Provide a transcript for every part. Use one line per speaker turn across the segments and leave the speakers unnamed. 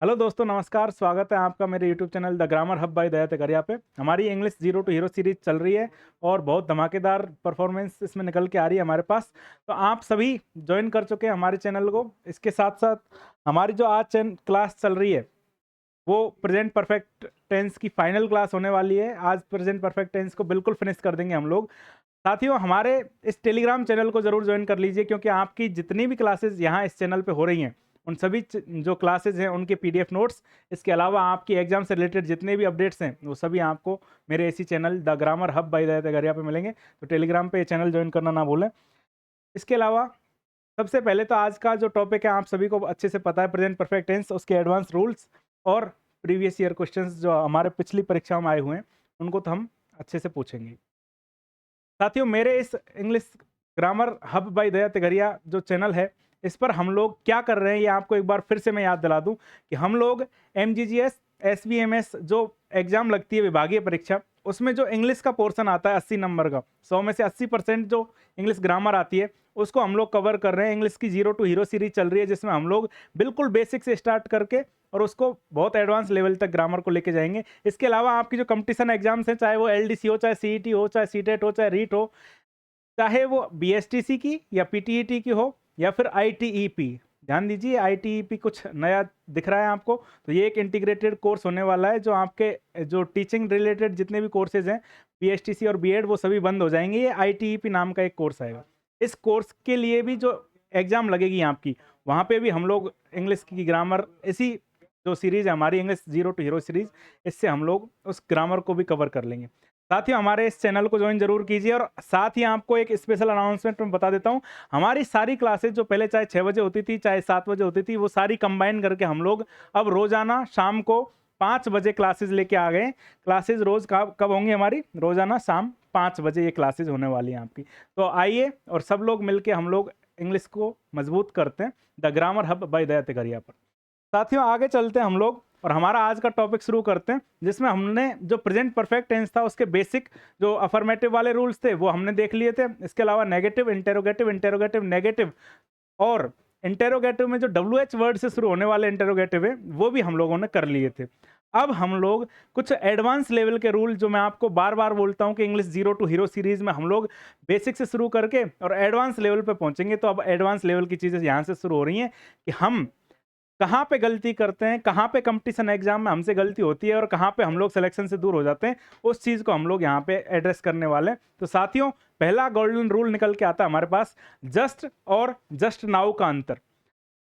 Hello दोस्तों, नमस्कार। स्वागत है आपका मेरे YouTube channel the grammar hub by Daya Tegaria पे। हमारी English zero to hero series चल रही है और बहुत धमाकेदार परफॉर्मेंस इसमें निकल के आ रही है हमारे पास। तो आप सभी ज्वाइन कर चुके हैं हमारे चैनल को। इसके साथ साथ हमारी जो आज क्लास चल रही है वो प्रेजेंट परफेक्ट टेंस की फाइनल क्लास होने वाली है। आज प्रेजेंट परफेक्ट टेंस को बिल्कुल फिनिश कर देंगे हम लोग। साथियों, हमारे इस टेलीग्राम चैनल को जरूर ज्वाइन कर लीजिए, क्योंकि आपकी जितनी भी क्लासेस यहाँ इस चैनल पे हो रही हैं उन सभी जो क्लासेस हैं उनके पीडीएफ नोट्स, इसके अलावा आपकी एग्जाम से रिलेटेड जितने भी अपडेट्स हैं वो सभी आपको मेरे इसी channel the grammar hub by Daya Tegaria पे मिलेंगे। तो टेलीग्राम पे ये चैनल ज्वाइन करना ना भूलें। इसके अलावा सबसे पहले तो आज का जो टॉपिक है आप सभी को अच्छे से पता है, प्रेजेंट परफेक्ट टेंस, उसके एडवांस रूल्स और प्रीवियस ईयर क्वेश्चंस जो हमारे पिछली परीक्षाओं में आए हुए हैं उनको तो हम अच्छे से पूछेंगे। साथियों, मेरे इस English grammar hub by Daya तेगरिया जो चैनल है, इस पर हम लोग क्या कर रहे हैं ये आपको एक बार फिर से मैं याद दिला दूं कि हम लोग MGGS SBMS जो एग्जाम लगती है विभागीय परीक्षा, उसमें जो इंग्लिश का पोर्शन आता है 80 नंबर का, 100 में से 80% जो इंग्लिश ग्रामर आती है उसको हम लोग कवर कर रहे हैं। इंग्लिश की जीरो टू हीरो सीरीज चल रही है जिसमें हम लोग बिल्कुल बेसिक से स्टार्ट करके और उसको बहुत एडवांस लेवल तक ग्रामर को लेके जाएंगे। इसके अलावा आपकी जो कंपटीशन एग्जाम्स हैं, चाहे वो LDC हो, चाहे CET हो, चाहे CTET हो, चाहे रीट हो, चाहे वो BSTC की या PTET की हो या फिर ITEP, ध्यान दीजिए ITEP कुछ नया दिख रहा है आपको। तो ये एक इंटीग्रेटेड कोर्स होने वाला है, जो आपके जो टीचिंग रिलेटेड जितने भी कोर्सेज हैं BSTC और B.Ed वो सभी बंद हो जाएंगे। ये ITEP नाम का एक कोर्स आएगा। इस कोर्स के लिए भी जो एग्जाम लगेगी आपकी, वहाँ पे भी हम लोग इंग्लिश की ग्रामर, इसी जो सीरीज है हमारी English zero to hero series, इससे हम लोग उस ग्रामर को भी कवर कर लेंगे। साथ ही हमारे इस चैनल को ज्वाइन जरूर कीजिए। और साथ ही आपको एक स्पेशल अनाउंसमेंट मैं बता देता हूं, हमारी सारी क्लासेस जो पहले चाहे 6 बजे होती थी चाहे 7 बजे होती थी, वो सारी कंबाइन करके हम लोग अब रोजाना शाम को 5 बजे क्लासेस लेके आ गए। क्लासेस रोज कब होंगी हमारी? रोजाना शाम 5 बजे ये क्लासेस होने वाली हैं आपकी। तो आइए और सब लोग मिलके हम लोग इंग्लिश को मजबूत करते हैं the grammar hub by Daya तेगरिया पर। साथियों, आगे चलते हैं हम लोग और हमारा आज का टॉपिक शुरू करते हैं, जिसमें हमने जो प्रेजेंट परफेक्ट टेंस था उसके बेसिक जो अफर्मेटिव वाले रूल्स थे वो हमने देख लिए थे। इसके अलावा नेगेटिव, इंटेरोगेटिव, इंटेरोगेटिव, नेगेटिव और इंटेरोगेटिव में जो WH वर्ड से शुरू होने वाले इंटेरोगेटिव है वो भी हम लोगों ने कर लिए थे। अब हम लोग कुछ एडवांस लेवल के रूल, जो मैं आपको बार बार बोलता हूं कि English zero to hero series में हम लोग बेसिक से शुरू करके और एडवांस लेवल पे पहुंचेंगे। तो अब एडवांस लेवल की चीजें यहां से शुरू हो रही हैं कि हम कहाँ पे गलती करते हैं, कहाँ पे कंपटीशन एग्जाम में हमसे गलती होती है और कहाँ पे हम लोग सिलेक्शन से दूर हो जाते हैं, उस चीज़ को हम लोग यहाँ पे एड्रेस करने वाले हैं। तो साथियों, पहला गोल्डन रूल निकल के आता है हमारे पास, जस्ट और जस्ट नाउ का अंतर।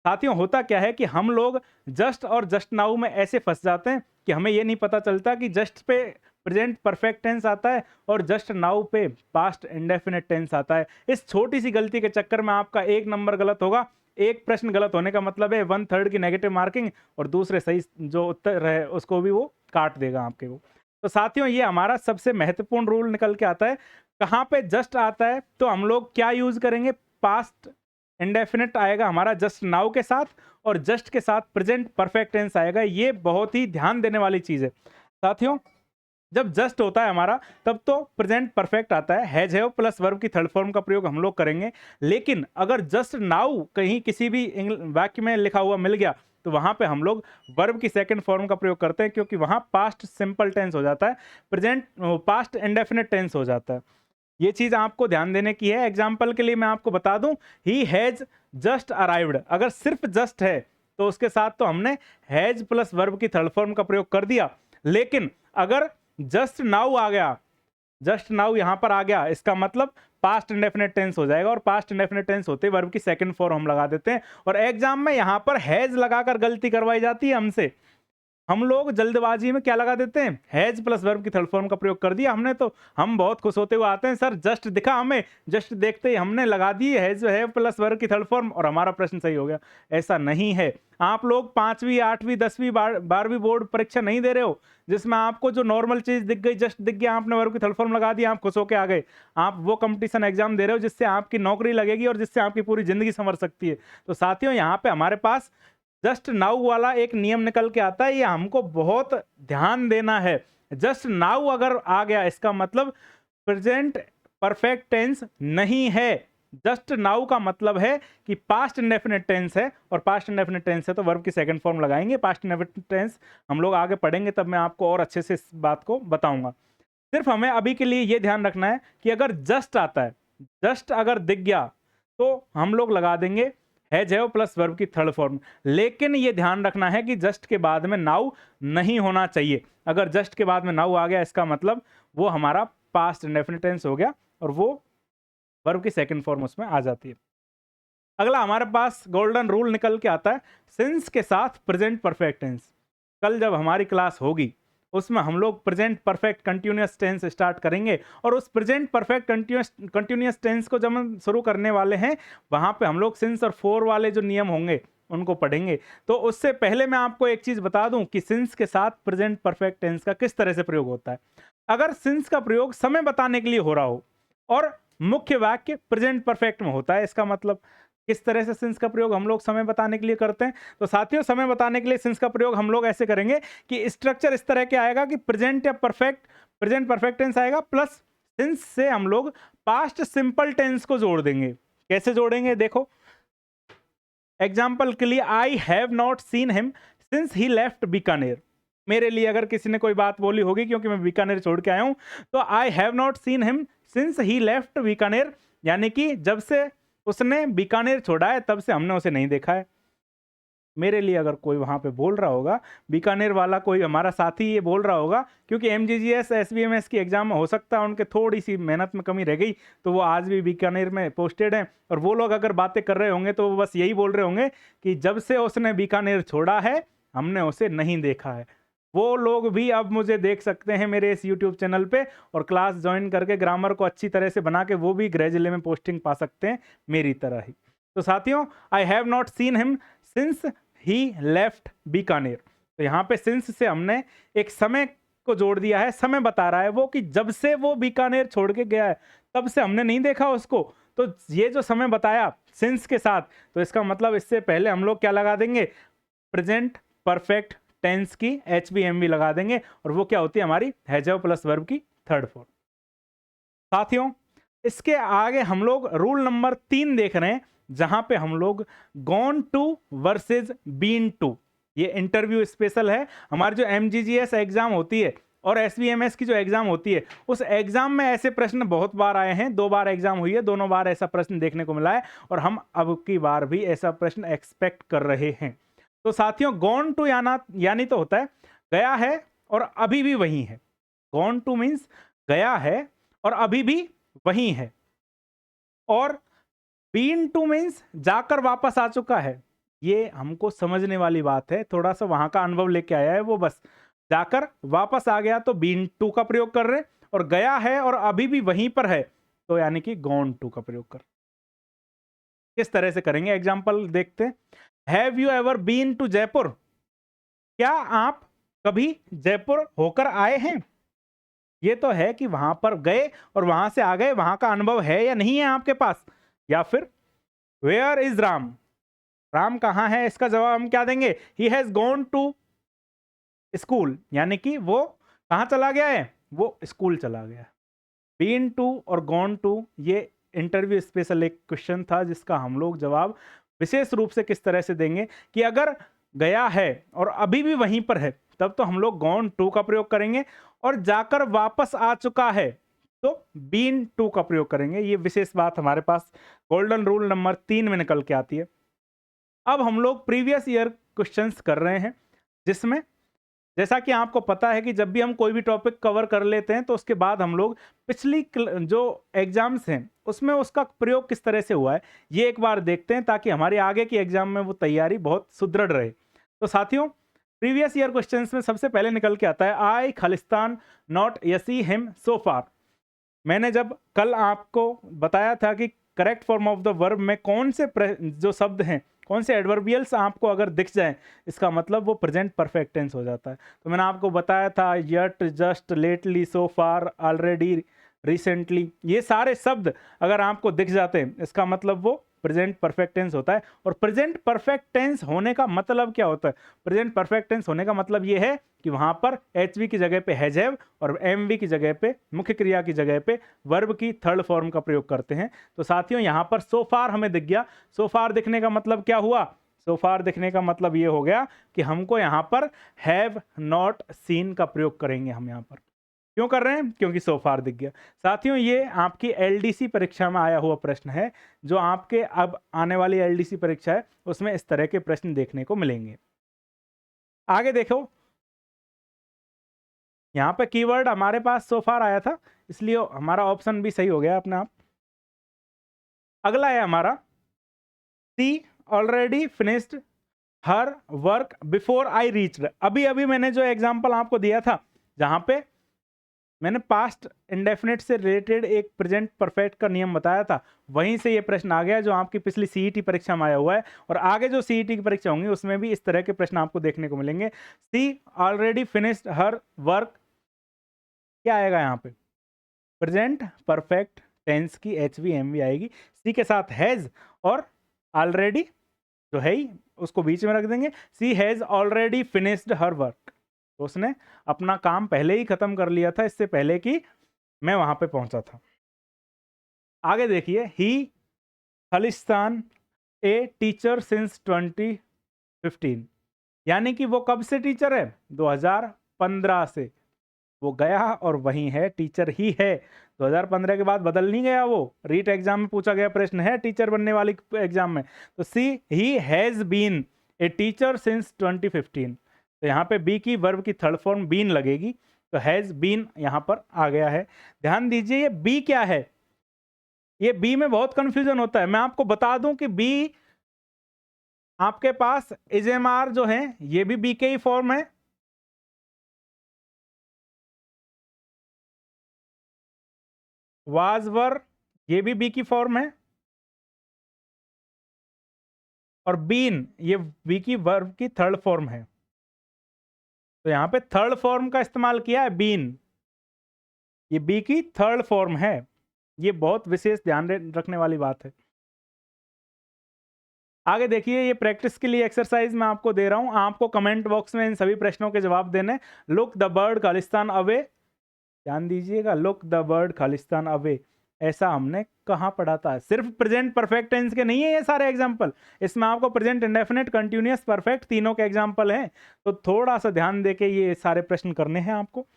साथियों, होता क्या है कि हम लोग जस्ट और जस्ट नाउ में ऐसे फंस जाते हैं कि हमें ये नहीं पता चलता कि जस्ट पे प्रेजेंट परफेक्ट टेंस आता है और जस्ट नाउ पे पास्ट इंडेफिनिट टेंस आता है। इस छोटी सी गलती के चक्कर में आपका एक नंबर गलत होगा। एक प्रश्न गलत होने का मतलब है 1/3 की नेगेटिव मार्किंग, और दूसरे सही जो उत्तर है उसको भी वो काट देगा आपके को। तो साथियों, ये हमारा सबसे महत्वपूर्ण रूल निकल के आता है। कहाँ पे जस्ट आता है तो हम लोग क्या यूज करेंगे? पास्ट इंडेफिनिट आएगा हमारा जस्ट नाउ के साथ, और जस्ट के साथ प्रेजेंट परफेक्ट टेंस आएगा। ये बहुत ही ध्यान देने वाली चीज है साथियों। जब जस्ट होता है हमारा तब तो प्रेजेंट परफेक्ट आता है, हैज हैव प्लस वर्ब की थर्ड फॉर्म का प्रयोग हम लोग करेंगे। लेकिन अगर जस्ट नाउ कहीं किसी भी वाक्य में लिखा हुआ मिल गया तो वहां पे हम लोग वर्ब की सेकंड फॉर्म का प्रयोग करते हैं, क्योंकि वहां पास्ट सिंपल टेंस हो जाता है, प्रेजेंट पास्ट इंडेफिनिट टेंस हो जाता है। ये चीज आपको ध्यान देने की है। एग्जाम्पल के लिए मैं आपको बता दूं, ही हैज जस्ट अराइव्ड, अगर सिर्फ जस्ट है तो उसके साथ तो हमने हैज प्लस वर्ब की थर्ड फॉर्म का प्रयोग कर दिया। लेकिन अगर जस्ट नाउ आ गया, जस्ट नाउ यहां पर आ गया, इसका मतलब पास्ट इंडेफिनिट टेंस हो जाएगा, और पास्ट इंडेफिनिट टेंस होते वर्ब की सेकंड फॉर्म हम लगा देते हैं। और एग्जाम में यहां पर हैज लगाकर गलती करवाई जाती है हमसे। हम लोग जल्दबाजी में क्या लगा देते हैं? हैज प्लस वर्ब की थर्ड फॉर्म का प्रयोग कर दिया हमने, तो हम बहुत खुश होते हुए आते हैं, सर जस्ट दिखा हमें, जस्ट देखते ही हमने लगा दी हैज प्लस वर्ब की थर्ड फॉर्म और हमारा प्रश्न सही हो गया। ऐसा नहीं है। आप लोग 5वीं 8वीं 10वीं 12वीं बोर्ड परीक्षा नहीं दे रहे हो जिसमें आपको जो नॉर्मल चीज दिख गई, जस्ट दिख गया, आपने वर्ब की थर्ड फॉर्म लगा दी, आप खुश होकर आ गए। आप वो कंपटीशन एग्जाम दे रहे हो जिससे आपकी नौकरी लगेगी और जिससे आपकी पूरी जिंदगी संवर सकती है। तो साथियों, यहाँ पे हमारे पास जस्ट नाउ वाला एक नियम निकल के आता है, ये हमको बहुत ध्यान देना है। जस्ट नाउ अगर आ गया इसका मतलब प्रेजेंट परफेक्ट टेंस नहीं है। जस्ट नाउ का मतलब है कि पास्ट इंडेफिनिट टेंस है, और पास्ट इंडेफिनिट टेंस है तो वर्ब की सेकंड फॉर्म लगाएंगे। पास्ट इंडेफिनिट टेंस हम लोग आगे पढ़ेंगे, तब मैं आपको और अच्छे से इस बात को बताऊंगा। सिर्फ हमें अभी के लिए ये ध्यान रखना है कि अगर जस्ट आता है, जस्ट अगर दिख गया तो हम लोग लगा देंगे हैज हैव प्लस वर्ब की थर्ड फॉर्म। लेकिन ये ध्यान रखना है कि जस्ट के बाद में नाउ नहीं होना चाहिए। अगर जस्ट के बाद में नाउ आ गया, इसका मतलब वो हमारा पास्ट इंडेफिनिट टेंस हो गया और वो वर्ब की सेकंड फॉर्म उसमें आ जाती है। अगला हमारे पास गोल्डन रूल निकल के आता है सिंस के साथ प्रेजेंट परफेक्ट टेंस। कल जब हमारी क्लास होगी उसमें हम लोग present perfect continuous tense start करेंगे, और उस प्रेजेंट परफेक्ट कंटिन्यूअस टेंस को जब हम शुरू करने वाले हैं वहां पे हम लोग सिंस और फोर वाले जो नियम होंगे उनको पढ़ेंगे। तो उससे पहले मैं आपको एक चीज बता दूं कि सिंस के साथ प्रेजेंट परफेक्ट टेंस का किस तरह से प्रयोग होता है। अगर सिंस का प्रयोग समय बताने के लिए हो रहा हो और मुख्य वाक्य प्रेजेंट परफेक्ट में होता है, इसका मतलब किस तरह से सिंस का प्रयोग हम लोग समय बताने के लिए करते हैं। तो साथियों, समय बताने के लिए सिंस का प्रयोग हम लोग ऐसे करेंगे कि स्ट्रक्चर इस तरह के आएगा कि प्रेजेंट या प्रेजेंट परफेक्ट टेंस आएगा, प्लस सिंस से हम लोग पास्ट सिंपल टेंस को जोड़ देंगे। कैसे जोड़ेंगे देखो, एग्जाम्पल के लिए I have not seen him since he left Bikaner. मेरे लिए अगर किसी ने कोई बात बोली होगी क्योंकि मैं बीकानेर छोड़ के आया हूं, तो I have not seen him since he left Bikaner, यानी कि जब से उसने बीकानेर छोड़ा है तब से हमने उसे नहीं देखा है। मेरे लिए अगर कोई वहां पे बोल रहा होगा, बीकानेर वाला कोई हमारा साथी ये बोल रहा होगा, क्योंकि एमजीजीएस एसबीएमएस की एग्जाम में हो सकता है उनके थोड़ी सी मेहनत में कमी रह गई, तो वो आज भी बीकानेर में पोस्टेड हैं, और वो लोग अगर बातें कर रहे होंगे तो वो बस यही बोल रहे होंगे कि जब से उसने बीकानेर छोड़ा है हमने उसे नहीं देखा है। वो लोग भी अब मुझे देख सकते हैं मेरे इस यूट्यूब चैनल पे, और क्लास ज्वाइन करके ग्रामर को अच्छी तरह से बना के वो भी गृह जिले में पोस्टिंग पा सकते हैं मेरी तरह ही। तो साथियों, I have not seen him since he left Bikaner, तो यहाँ पे सिंस से हमने एक समय को जोड़ दिया है। समय बता रहा है वो कि जब से वो बीकानेर छोड़ के गया है तब से हमने नहीं देखा उसको। तो ये जो समय बताया सिंस के साथ, तो इसका मतलब इससे पहले हम लोग क्या लगा देंगे, प्रेजेंट परफेक्ट टेंस की HVMV लगा देंगे, और वो क्या होती है हमारी हैज हैव प्लस वर्ब की थर्ड फॉर्म। साथियों, इसके आगे हम लोग रूल नंबर 3 देख रहे हैं, जहां पे हम लोग gone to versus been to, ये इंटरव्यू स्पेशल है। हमारी जो MGGS एग्जाम होती है और SBMS की जो एग्जाम होती है, उस एग्जाम में ऐसे प्रश्न बहुत बार आए हैं। 2 बार एग्जाम हुई है, दोनों बार ऐसा प्रश्न देखने को मिला है, और हम अब की बार भी ऐसा प्रश्न एक्सपेक्ट कर रहे हैं। तो साथियों, गॉन टू यानी तो होता है गया है और अभी भी वही है। गॉन टू मीन्स गया है और अभी भी वही है, और बीन टू मीन्स जाकर वापस आ चुका है। ये हमको समझने वाली बात है, थोड़ा सा वहां का अनुभव लेके आया है वो, बस जाकर वापस आ गया तो बीन टू का प्रयोग कर रहे, और गया है और अभी भी वहीं पर है तो यानी कि गॉन टू का प्रयोग कर। किस तरह से करेंगे एग्जाम्पल देखते हैं। Have you ever been to Jaipur, क्या आप कभी जयपुर होकर आए हैं। ये तो है कि वहां पर गए और वहां से आ गए, वहां का अनुभव है या नहीं है आपके पास। या फिर वेयर इज राम, राम कहाँ है, इसका जवाब हम क्या देंगे, he has gone to school, यानी कि वो कहाँ चला गया है, वो स्कूल चला गया। बीन टू और गॉन टू, ये इंटरव्यू स्पेशल एक क्वेश्चन था जिसका हम लोग जवाब विशेष रूप से किस तरह से देंगे कि अगर गया है और अभी भी वहीं पर है तब तो हम लोग गॉन टू का प्रयोग करेंगे, और जाकर वापस आ चुका है तो बीन टू का प्रयोग करेंगे। ये विशेष बात हमारे पास गोल्डन रूल नंबर 3 में निकल के आती है। अब हम लोग प्रीवियस ईयर क्वेश्चंस कर रहे हैं, जिसमें जैसा कि आपको पता है कि जब भी हम कोई भी टॉपिक कवर कर लेते हैं तो उसके बाद हम लोग पिछली जो एग्जाम्स हैं उसमें उसका प्रयोग किस तरह से हुआ है ये एक बार देखते हैं, ताकि हमारी आगे की एग्जाम में वो तैयारी बहुत सुदृढ़ रहे। तो साथियों, प्रीवियस ईयर क्वेश्चंस में सबसे पहले निकल के आता है आई खालिस्तान नॉट यसी हिम सो फार। मैंने जब कल आपको बताया था कि correct form of the verb में कौन से जो शब्द हैं, कौन से एडवर्बियल्स आपको अगर दिख जाएं, इसका मतलब वो प्रेजेंट परफेक्ट टेंस हो जाता है। तो मैंने आपको बताया था यट, जस्ट, लेटली, सो फार, ऑलरेडी, रिसेंटली, ये सारे शब्द अगर आपको दिख जाते हैं इसका मतलब वो प्रेजेंट परफेक्ट टेंस होता है। और प्रेजेंट परफेक्ट टेंस होने का मतलब क्या होता है? प्रेजेंट परफेक्ट टेंस होने का मतलब ये है कि वहां पर HV की जगह पे हैज हैव और MV की जगह पे, मुख्य क्रिया की जगह पे वर्ब की थर्ड फॉर्म का प्रयोग करते हैं। तो साथियों यहाँ पर सो फार हमें दिख गया। सो फार दिखने का मतलब क्या हुआ? सो फार दिखने का मतलब ये हो गया कि हमको यहाँ पर हैव नॉट सीन का प्रयोग करेंगे। हम यहाँ पर क्यों कर रहे हैं? क्योंकि सो फार दिख गया। साथियों ये आपकी LDC परीक्षा में आया हुआ प्रश्न है, जो आपके अब आने वाली LDC परीक्षा है उसमें इस तरह के प्रश्न देखने को मिलेंगे। आगे देखो, यहाँ पे कीवर्ड हमारे पास सो फार आया था, इसलिए हमारा ऑप्शन भी सही हो गया अपने आप। अगला है हमारा she already finished her work before I reached. अभी अभी मैंने जो एग्जांपल आपको दिया था, जहां पे मैंने पास्ट इंडेफिनिट से रिलेटेड एक प्रेजेंट परफेक्ट का नियम बताया था, वहीं से ये प्रश्न आ गया जो आपकी पिछली CET परीक्षा में आया हुआ है। और आगे जो CET की परीक्षा होंगी उसमें भी इस तरह के प्रश्न आपको देखने को मिलेंगे। सी ऑलरेडी फिनिश्ड हर वर्क, क्या आएगा यहाँ पे? प्रेजेंट परफेक्ट टेंस की HV MV आएगी। सी के साथ हैज और ऑलरेडी जो है ही उसको बीच में रख देंगे। She has already finished her work, तो उसने अपना काम पहले ही खत्म कर लिया था, इससे पहले कि मैं वहां पे पहुंचा था। आगे देखिए, ही खालिस्तान ए टीचर सिंस 2015, यानी कि वो कब से टीचर है? 2015 से वो गया और वहीं है, टीचर ही है। 2015 के बाद बदल नहीं गया वो। रीट एग्जाम में पूछा गया प्रश्न है टीचर बनने वाली एग्जाम में। तो she he has been a teacher since 2015, तो यहाँ पे बी की वर्ब की थर्ड फॉर्म बीन लगेगी, तो हैज बीन यहाँ पर आ गया है। ध्यान दीजिए ये बी क्या है? ये बी में बहुत कंफ्यूजन होता है। मैं आपको बता दूं कि बी आपके पास इजेमार जो है ये भी बी के ही फॉर्म है, वाज वर ये भी बी की फॉर्म है, और बीन ये बी की वर्ब की थर्ड फॉर्म है। तो यहां पे थर्ड फॉर्म का इस्तेमाल किया है बीन, ये बी की थर्ड फॉर्म है। ये बहुत विशेष ध्यान रखने वाली बात है। आगे देखिए, ये प्रैक्टिस के लिए एक्सरसाइज मैं आपको दे रहा हूं, आपको कमेंट बॉक्स में इन सभी प्रश्नों के जवाब देने। Look the bird Khalistan away, ध्यान दीजिएगा, look the bird Khalistan away, ऐसा हमने कहाँ पढ़ा था? सिर्फ प्रेजेंट परफेक्ट टेंस के नहीं है ये सारे एग्जाम्पल, इसमें आपको प्रेजेंट इंडेफिनिट, कंटिन्यूअस, परफेक्ट तीनों के एग्जाम्पल हैं। तो थोड़ा सा ध्यान देके ये सारे प्रश्न करने हैं आपको,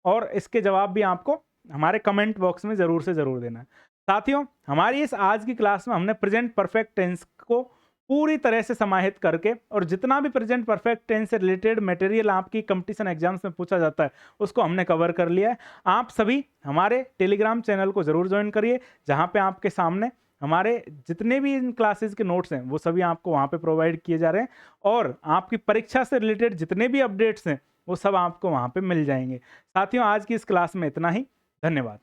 और इसके जवाब भी आपको हमारे कमेंट बॉक्स में जरूर से जरूर देना है। साथियों, हमारी इस आज की क्लास में हमने प्रेजेंट परफेक्ट टेंस को पूरी तरह से समाहित करके, और जितना भी प्रेजेंट परफेक्ट टेंस से रिलेटेड मटेरियल आपकी कंपटीशन एग्जाम्स में पूछा जाता है उसको हमने कवर कर लिया है। आप सभी हमारे टेलीग्राम चैनल को ज़रूर ज्वाइन करिए, जहाँ पे आपके सामने हमारे जितने भी इन क्लासेस के नोट्स हैं वो सभी आपको वहाँ पे प्रोवाइड किए जा रहे हैं, और आपकी परीक्षा से रिलेटेड जितने भी अपडेट्स हैं वो सब आपको वहाँ पे मिल जाएंगे। साथियों, आज की इस क्लास में इतना ही। धन्यवाद।